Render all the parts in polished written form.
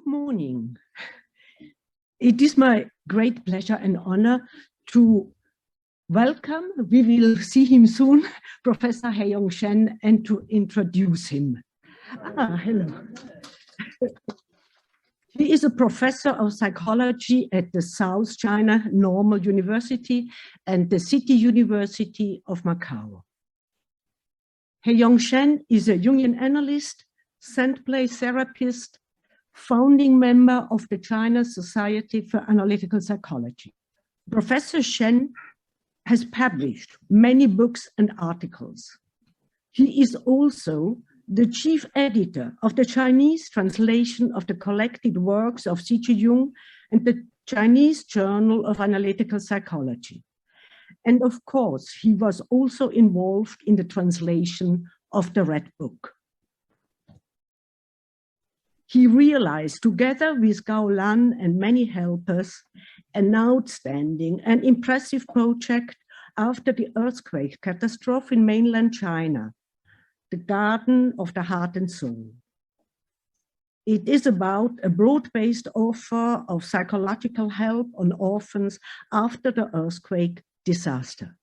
Morning. It is my great pleasure and honor to welcome, we will see him soon, Professor Haiyong Shen, and to introduce him. Hello. He is a professor of psychology at the South China Normal University and the City University of Macau. Haiyong Shen is a Jungian analyst, scent play therapist, founding member of the China Society for Analytical Psychology. Professor Shen has published many books and articles. He is also the chief editor of the Chinese translation of the collected works of C.G. Jung and the Chinese Journal of Analytical Psychology. And of course, he was also involved in the translation of the Red Book. He realized, together with Gao Lan and many helpers, an outstanding and impressive project after the earthquake catastrophe in mainland China, the Garden of the Heart and Soul. It is about a broad-based offer of psychological help on orphans after the earthquake disaster.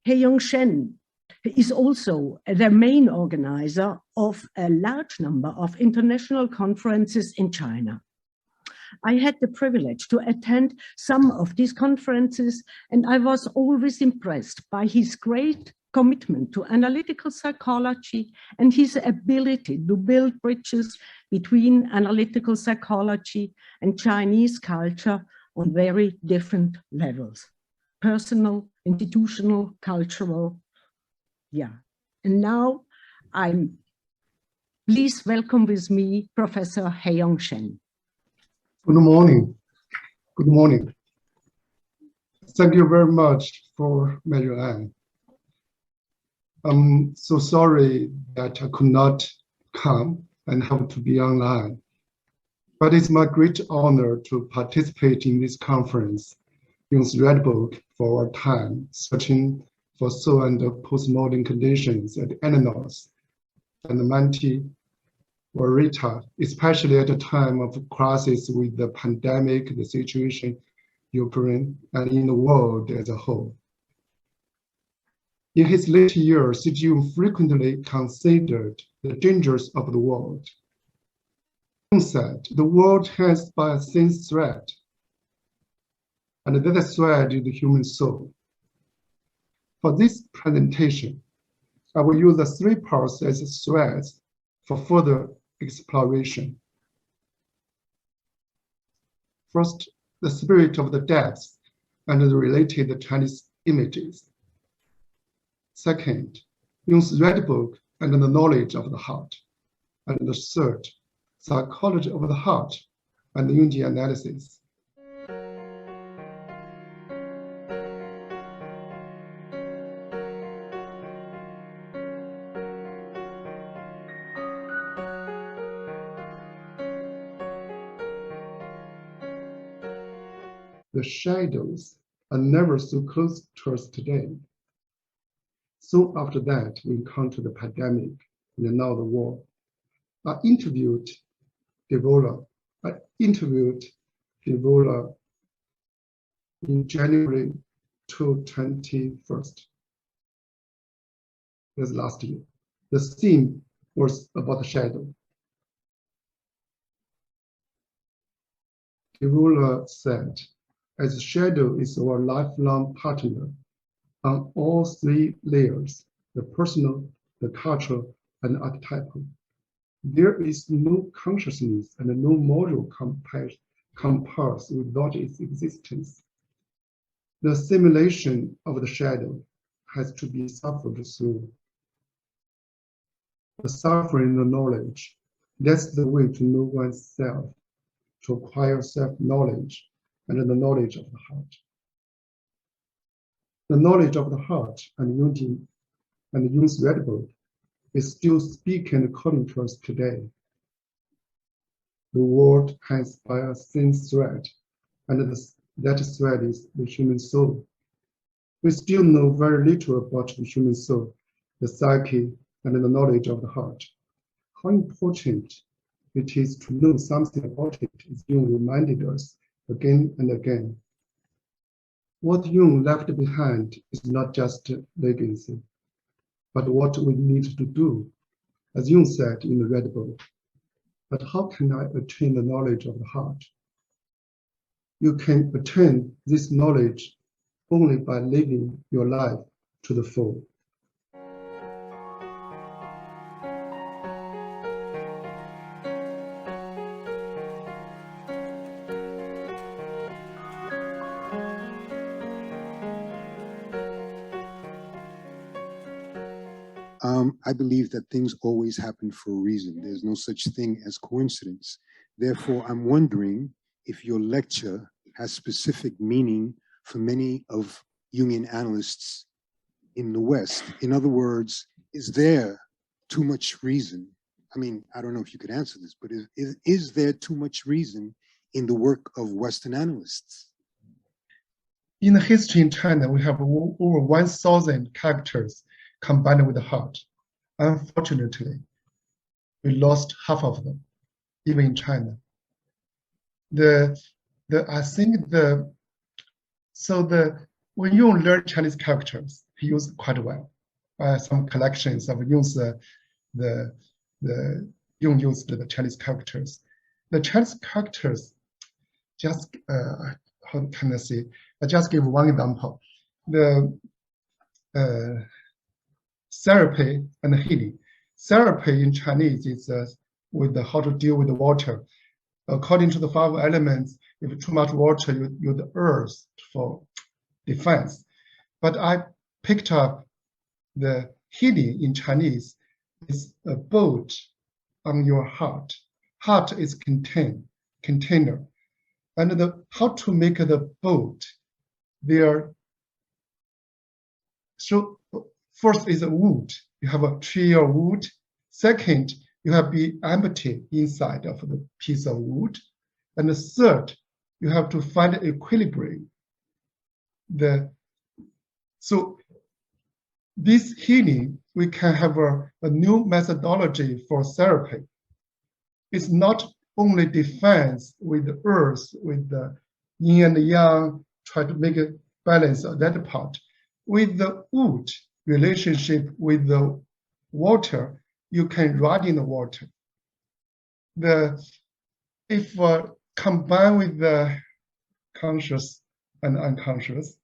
Haiyong Shen is also the main organizer of a large number of international conferences in China. I had the privilege to attend some of these conferences, and I was always impressed by his great commitment to analytical psychology and his ability to build bridges between analytical psychology and Chinese culture on very different levels: personal, institutional, cultural. Yeah, and now please welcome with me Professor Haiyong Shen. Good morning. Good morning. Thank you very much for Mary Ann. I'm so sorry that I could not come and have to be online, but it's my great honor to participate in this conference, Jung's Red Book for our time, searching for soul and postmodern conditions at Animals and Manti Warita, especially at a time of crisis with the pandemic, the situation in Ukraine, and in the world as a whole. In his later years, C.G. Jung frequently considered the dangers of the world. Jung said, the world has but a thin thread, and that thread is the human soul. For this presentation, I will use the three parts as threads for further exploration. First, the spirit of the depths and the related Chinese images. Second, Jung's Red Book and the knowledge of the heart. And the third, psychology of the heart and Jungian analysis. the shadows are never so close to us today. So after that, we encountered the pandemic and now the war. I interviewed Devola in January 2021. That's last year. The theme was about the shadow. Devola said, as shadow is our lifelong partner on all three layers, the personal, the cultural, and archetypal. There is no consciousness and no moral compass without its existence. The assimilation of the shadow has to be suffered through. The suffering the knowledge, that's the way to know oneself, to acquire self-knowledge and the knowledge of the heart. The knowledge of the heart and Jung's red book is still speaking and calling to us today. The world hangs by a thin thread, and that thread is the human soul. We still know very little about the human soul, the psyche, and the knowledge of the heart. How important it is to know something about it is Jung reminded us again and again. What Jung left behind is not just legacy, but what we need to do, as Jung said in the Red Book. But how can I attain the knowledge of the heart? You can attain this knowledge only by living your life to the full. I believe that things always happen for a reason. There's no such thing as coincidence. Therefore, I'm wondering if your lecture has specific meaning for many of Jungian analysts in the West. In other words, is there too much reason? I mean, I don't know if you could answer this, but is there too much reason in the work of Western analysts? In the history in China, we have over 1,000 characters combined with the heart. Unfortunately, we lost half of them, even in China. When you learn Chinese characters, he used quite well. Some collections of Jung's Jung used the Chinese characters. The Chinese characters, just how can I say? I just give one example. The therapy and healing. Therapy in Chinese is with how to deal with the water. According to the 5 elements, if too much water, you use the earth for defense. But I picked up the healing in Chinese is a boat on your heart. Heart is container. And how to make the boat there. So first is a wood. You have a tree or wood. Second, you have to be empty inside of the piece of wood. And the third, you have to find equilibrium. So this healing, we can have a new methodology for therapy. It's not only defense with the earth, with the yin and yang, try to make a balance of that part. With the wood relationship with the water, you can ride in the water. If combined with the conscious and unconscious,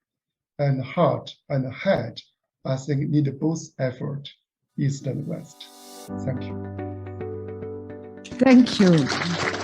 and heart and head, I think need both effort, East and West. Thank you. Thank you.